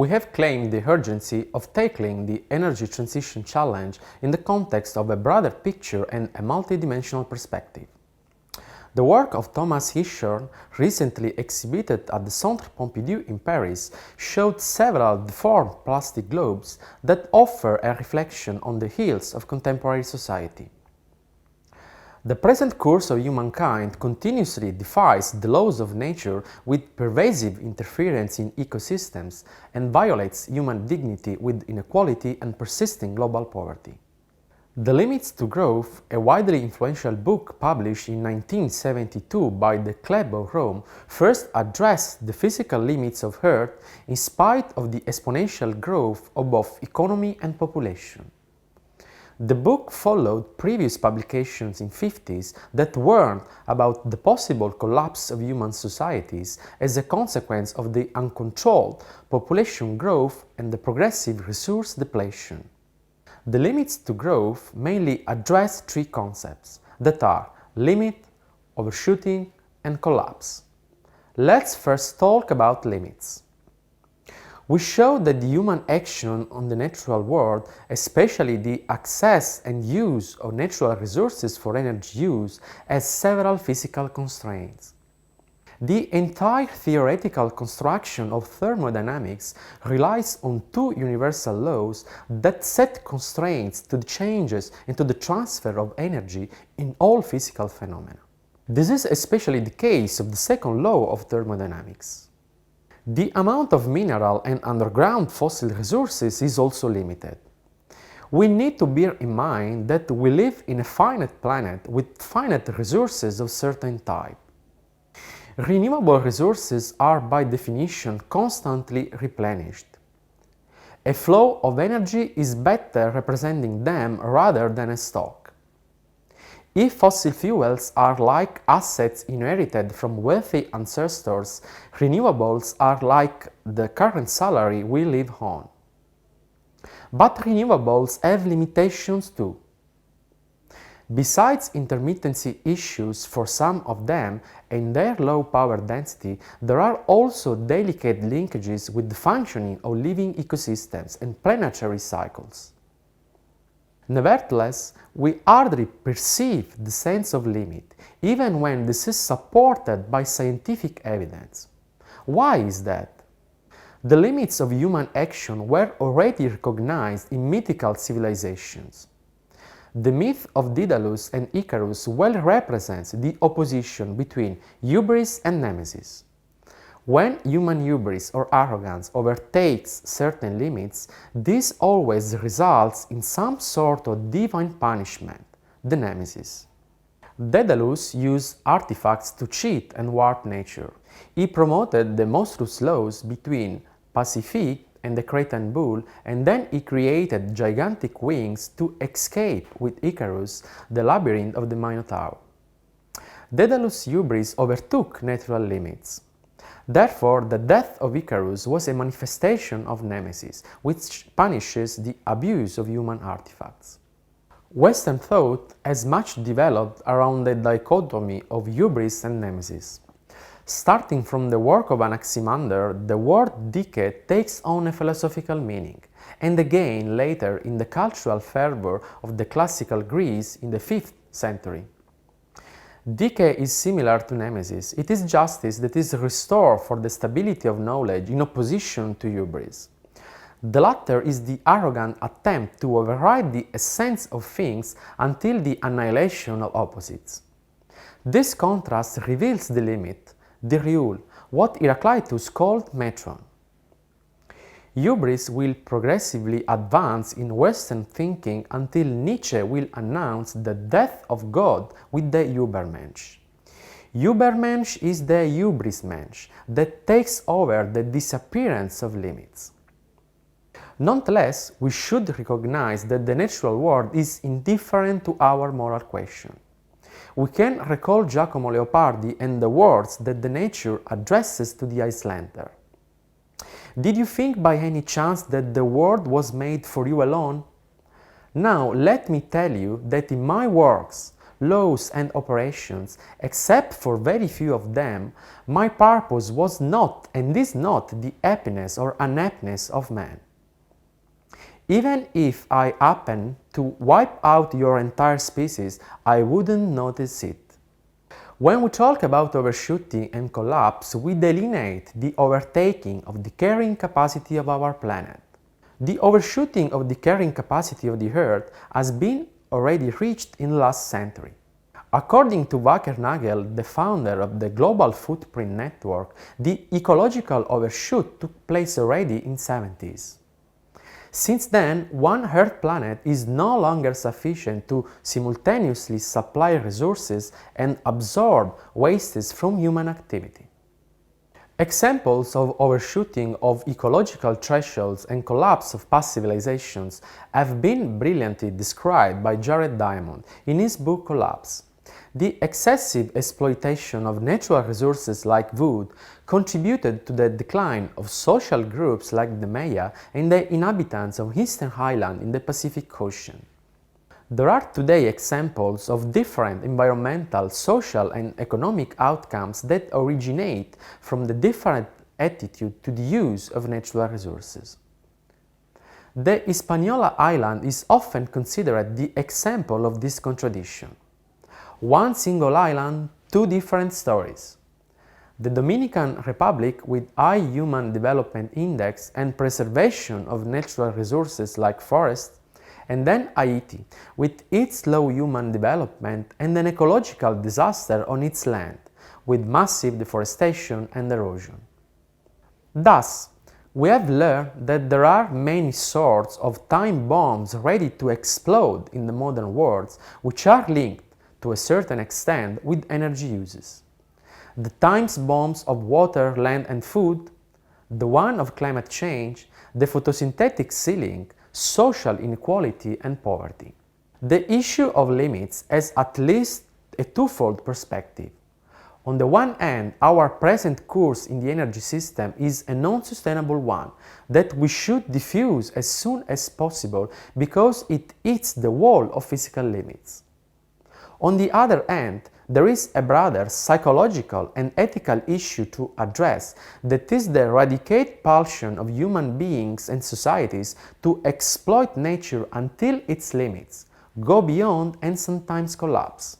we have claimed the urgency of tackling the energy transition challenge in the context of a broader picture and a multidimensional perspective. The work of Thomas Hichorn, recently exhibited at the Centre Pompidou in Paris, showed several deformed plastic globes that offer a reflection on the ills of contemporary society. The present course of humankind continuously defies the laws of nature with pervasive interference in ecosystems and violates human dignity with inequality and persisting global poverty. The Limits to Growth, a widely influential book published in 1972 by the Club of Rome, first addressed the physical limits of Earth in spite of the exponential growth of both economy and population. The book followed previous publications in the 50s that warned about the possible collapse of human societies as a consequence of the uncontrolled population growth and the progressive resource depletion. The Limits to Growth mainly address three concepts that are limit, overshooting, and collapse. Let's first talk about limits. We show that the human action on the natural world, especially the access and use of natural resources for energy use, has several physical constraints. The entire theoretical construction of thermodynamics relies on two universal laws that set constraints to the changes and to the transfer of energy in all physical phenomena. This is especially the case of the second law of thermodynamics. The amount of mineral and underground fossil resources is also limited. We need to bear in mind that we live in a finite planet with finite resources of certain type. Renewable resources are by definition constantly replenished. A flow of energy is better representing them rather than a stock. If fossil fuels are like assets inherited from wealthy ancestors, renewables are like the current salary we live on. But renewables have limitations too. Besides intermittency issues for some of them and their low power density, there are also delicate linkages with the functioning of living ecosystems and planetary cycles. Nevertheless, we hardly perceive the sense of limit, even when this is supported by scientific evidence. Why is that? The limits of human action were already recognized in mythical civilizations. The myth of Daedalus and Icarus well represents the opposition between hubris and nemesis. When human hubris or arrogance overtakes certain limits, this always results in some sort of divine punishment, the nemesis. Daedalus used artifacts to cheat and warp nature. He promoted the monstrous laws between Pasiphae and the Cretan bull, and then he created gigantic wings to escape with Icarus the labyrinth of the Minotaur. Daedalus' hubris overtook natural limits. Therefore, the death of Icarus was a manifestation of nemesis, which punishes the abuse of human artifacts. Western thought has much developed around the dichotomy of hubris and nemesis. Starting from the work of Anaximander, the word Dike takes on a philosophical meaning, and again later in the cultural fervor of the classical Greece in the 5th century. Dike is similar to nemesis. It is justice that is restored for the stability of knowledge in opposition to hubris. The latter is the arrogant attempt to override the essence of things until the annihilation of opposites. This contrast reveals the limit, the rule, what Heraclitus called metron. Hubris will progressively advance in Western thinking until Nietzsche will announce the death of God with the Übermensch. Übermensch is the Hubrismensch that takes over the disappearance of limits. Nonetheless, we should recognize that the natural world is indifferent to our moral question. We can recall Giacomo Leopardi and the words that the nature addresses to the Icelander. Did you think by any chance that the world was made for you alone? Now let me tell you that in my works, laws and operations, except for very few of them, my purpose was not and is not the happiness or unhappiness of man. Even if I happen to wipe out your entire species, I wouldn't notice it. When we talk about overshooting and collapse, we delineate the overtaking of the carrying capacity of our planet. The overshooting of the carrying capacity of the Earth has been already reached in the last century. According to Wackernagel, the founder of the Global Footprint Network, the ecological overshoot took place already in the 70s. Since then, one Earth planet is no longer sufficient to simultaneously supply resources and absorb wastes from human activity. Examples of overshooting of ecological thresholds and collapse of past civilizations have been brilliantly described by Jared Diamond in his book Collapse. The excessive exploitation of natural resources like wood contributed to the decline of social groups like the Maya and the inhabitants of Eastern Highland in the Pacific Ocean. There are today examples of different environmental, social and economic outcomes that originate from the different attitude to the use of natural resources. The Hispaniola Island is often considered the example of this contradiction. One single island, two different stories. The Dominican Republic, with high Human Development Index and preservation of natural resources like forests, and then Haiti, with its low human development and an ecological disaster on its land, with massive deforestation and erosion. Thus, we have learned that there are many sorts of time bombs ready to explode in the modern world, which are linked to a certain extent with energy uses. The time bombs of water, land and food, the one of climate change, the photosynthetic ceiling, social inequality and poverty. The issue of limits has at least a twofold perspective. On the one hand, our present course in the energy system is a non-sustainable one that we should diffuse as soon as possible because it hits the wall of physical limits. On the other hand, there is a broader psychological and ethical issue to address, that is the radicate pulsion of human beings and societies to exploit nature until its limits, go beyond and sometimes collapse.